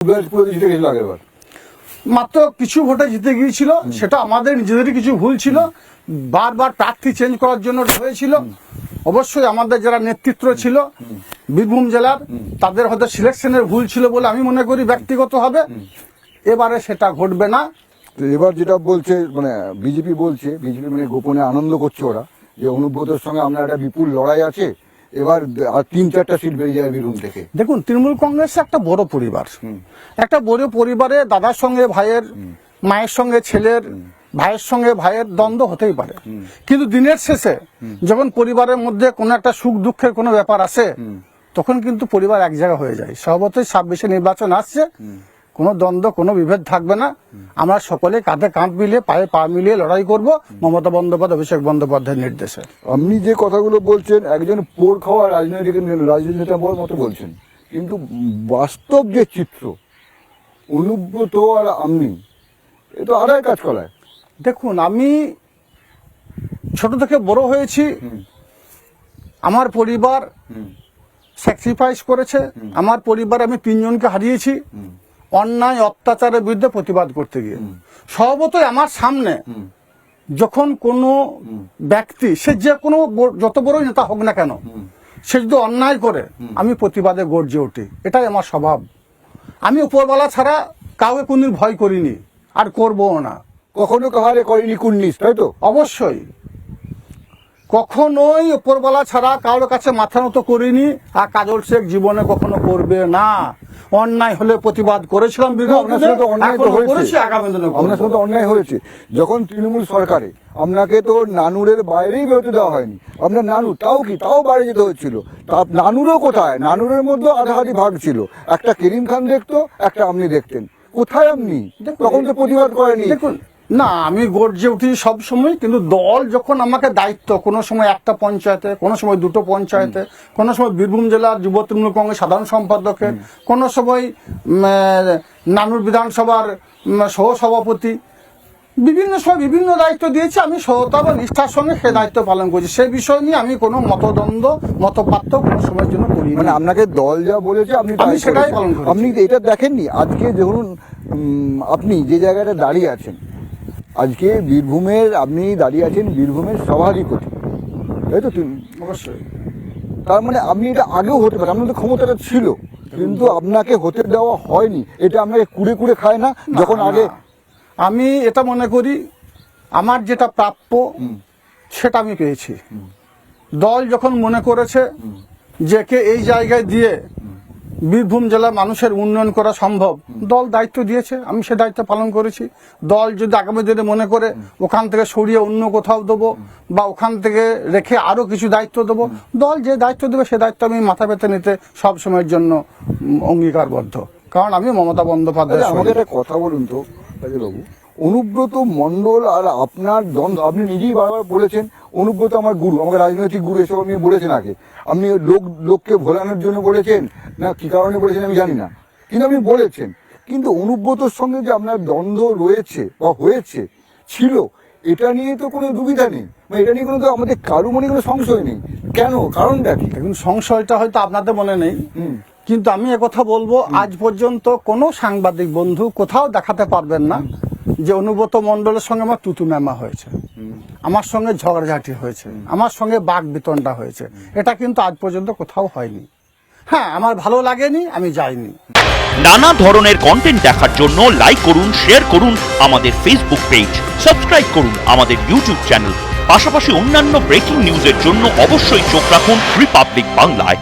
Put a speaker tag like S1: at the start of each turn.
S1: জিতে গেছিল আগেরবার,
S2: মাত্র কিছু ভোটে জিতে গিয়েছিল, সেটা আমাদের নিজেদেরই কিছু ভুল ছিল, বারবার প্রার্থী চেঞ্জ করার জন্য হয়েছিল। অবশ্যই আমাদের যারা নেতৃত্ব ছিল বীরভূম জেলার, তাদের হয়তো সিলেকশনের ভুল ছিল বলে আমি মনে করি ব্যক্তিগতভাবে। এবারে সেটা ঘটবে না।
S1: তো এবার যেটা বলছে মানে বিজেপি মানে গোপনে আনন্দ করছে ওরা যে অনুব্রতের সঙ্গে আমরা একটা বিপুল লড়াই আছে, এবার আর 3-4টা সিট বেরিয়ে যাবে বীরভূম থেকে।
S2: দেখুন, তৃণমূল কংগ্রেস একটা বড় পরিবার, একটা বড় পরিবারে দাদার সঙ্গে ভাইয়ের, মায়ের সঙ্গে ছেলের, ভাইয়ের সঙ্গে ভাইয়ের দ্বন্দ্ব হতেই পারে, কিন্তু দিনের শেষে যখন পরিবারের মধ্যে কোনো একটা সুখ দুঃখের কোনো ব্যাপার আসে, তখন কিন্তু পরিবার এক জায়গা হয়ে যায়। স্বভাবতই 26-এ নির্বাচন আসছে, কোনো দ্বন্দ্ব কোনো বিভেদ থাকবে না। আমরা সকলে কাঁধে কাঁধ মিলিয়ে পায়ে পা মিলিয়ে লড়াই করব মমতা বন্দ্যোপাধ্যায়, অভিষেক বন্দ্যোপাধ্যায়ের নির্দেশে।
S1: আপনি যে কথাগুলো বলছেন একজন পোর খাওয়া রাজনৈতিক নেতা মতো বলছেন, কিন্তু বাস্তব যে চিত্র অনুব্রত আর আপনি, এ তো আড়াই কাজ করায়।
S2: দেখুন, আমি ছোট থেকে বড় হয়েছি, আমার পরিবার স্যাক্রিফাইস করেছে, আমার পরিবারে আমি 3 জনকে হারিয়েছি অন্যায় অত্যাচারের বিরুদ্ধে প্রতিবাদ করতে গিয়ে। স্বভাবতই আমার সামনে যখন কোনো ব্যক্তি, সে যে কোনো যত বড়ই নেতা হোক না কেন, সে যদি অন্যায় করে আমি প্রতিবাদে গর্জে উঠি, এটাই আমার স্বভাব। আমি উপরওয়ালা ছাড়া কাউকে কোনদিন ভয় করিনি আর করবও না।
S1: কখনো কাহারে করেনি কুন্নিস, তাই তো?
S2: অবশ্যই কখনোই উপরওয়ালা ছাড়া কারোর কাছে মাথা নত করিনি, আর কাজল শেখ জীবনে কখনো করবে না। অন্যায় হলে প্রতিবাদ করেছিলাম,
S1: অন্যায় হয়েছে। যখন তৃণমূল সরকারে আপনাকে তো নানুরের বাইরেই বেরোতে দেওয়া হয়নি, আপনার নানুর তাও বাইরে যেতে হচ্ছিল। তা নানুরও কোথায়? নানুরের মধ্যে আধাআধি ভাগ ছিল, একটা করিম খান দেখতো, একটা আপনি দেখতেন। কোথায় আপনি? তখন তো প্রতিবাদ করেনি।
S2: দেখুন না, আমি গর্জে উঠি সব সময়, কিন্তু দল যখন আমাকে দায়িত্ব, কোনো সময় একটা পঞ্চায়েতে, কোনো সময় 2টো পঞ্চায়েতে, কোনো সময় বীরভূম জেলার যুব তৃণমূল কংগ্রেস সাধারণ সম্পাদকের, কোনো সময় নানুর বিধানসভার সহসভাপতি, বিভিন্ন সময় বিভিন্ন দায়িত্ব দিয়েছে, আমি সততা বা নিষ্ঠার সঙ্গে সে দায়িত্ব পালন করছি। সেই বিষয় নিয়ে আমি কোনো মতদ্বন্দ্ব মতপার্থ কোনো সময়ের জন্য করি।
S1: মানে আপনাকে দল যা বলেছে আপনি
S2: সেটাই পালন করি।
S1: আপনি এটা দেখেননি আজকে ধরুন আপনি যে জায়গাটা দাঁড়িয়ে আছেন, আজকে বীরভূমের আপনি দাঁড়িয়ে আছেন বীরভূমের সভাধিপতি, তাই তো?
S2: অবশ্যই।
S1: তার মানে আপনি এটা আগেও হতে পারেন, আপনার তো ক্ষমতাটা ছিল, কিন্তু আপনাকে হতে দেওয়া হয়নি। এটা আপনাকে কুড়ে কুড়ে খায় না যখন আগে?
S2: আমি এটা মনে করি আমার যেটা প্রাপ্য সেটা আমি পেয়েছি। দল যখন মনে করেছে যে কে এই জায়গায় দিয়ে বীরভূম জেলার মানুষের উন্নয়ন করা সম্ভব, দল দায়িত্ব দিয়েছে, আমি সে দায়িত্ব পালন করেছি। দল যদি আগামী দিনে মনে করে ওখান থেকে সরিয়ে অন্য কোথাও দেবো বা ওখান থেকে রেখে আরো কিছু দায়িত্ব দেবো, দল যে দায়িত্ব দেবে সে দায়িত্ব আমি মাথা পেতে নিতে সব সময়ের জন্য অঙ্গীকারবদ্ধ, কারণ আমি মমতা বন্দ্যোপাধ্যায়।
S1: আমাকে একটা কথা বলুন তো বাবু, অনুব্রত মণ্ডল আর আপনার দ্বন্দ্ব, আপনি নিজেই বারবার বলেছেন অনুব্রত আমার গুরু, আমাকে রাজনৈতিক গুরু, এসব আপনি বলেছেন আগে। আপনি লোককে ভোলানোর জন্য বলেছেন না কি কারণে বলেছেন আমি জানি না, কিন্তু আপনি বলেছেন। কিন্তু অনুব্রতর সঙ্গে যে আপনার দ্বন্দ্ব রয়েছে বা হয়েছে ছিল, এটা নিয়ে তো কোনো দুবিধা নেই, এটা নিয়ে কোনো তো আমাদের কারো মনে কোনো সংশয় নেই। কেন? কারণটা কি?
S2: এখন সংশয়টা হয়তো আপনাদের মনে নেই, কিন্তু আমি একথা বলবো, আজ পর্যন্ত কোনো সাংবাদিক বন্ধু কোথাও দেখাতে পারবেন না যে অনুব্রত মণ্ডলের সঙ্গে আমার তুতু ম্যামা হয়েছে, আমার সঙ্গে ঝগড়াঝাটি হয়েছে, আমার সঙ্গে বাক বিতণ্ডা হয়েছে। এটা কিন্তু আজ পর্যন্ত কোথাও হয়নি। হ্যাঁ, আমার ভালো লাগেনি, আমি যাইনি।
S3: নানা ধরনের কন্টেন্ট দেখার জন্য লাইক করুন, শেয়ার করুন আমাদের ফেসবুক পেজ, সাবস্ক্রাইব করুন আমাদের ইউটিউব চ্যানেল। পাশাপাশি অন্যান্য ব্রেকিং নিউজের জন্য অবশ্যই চোখ রাখুন রিপাবলিক বাংলায়।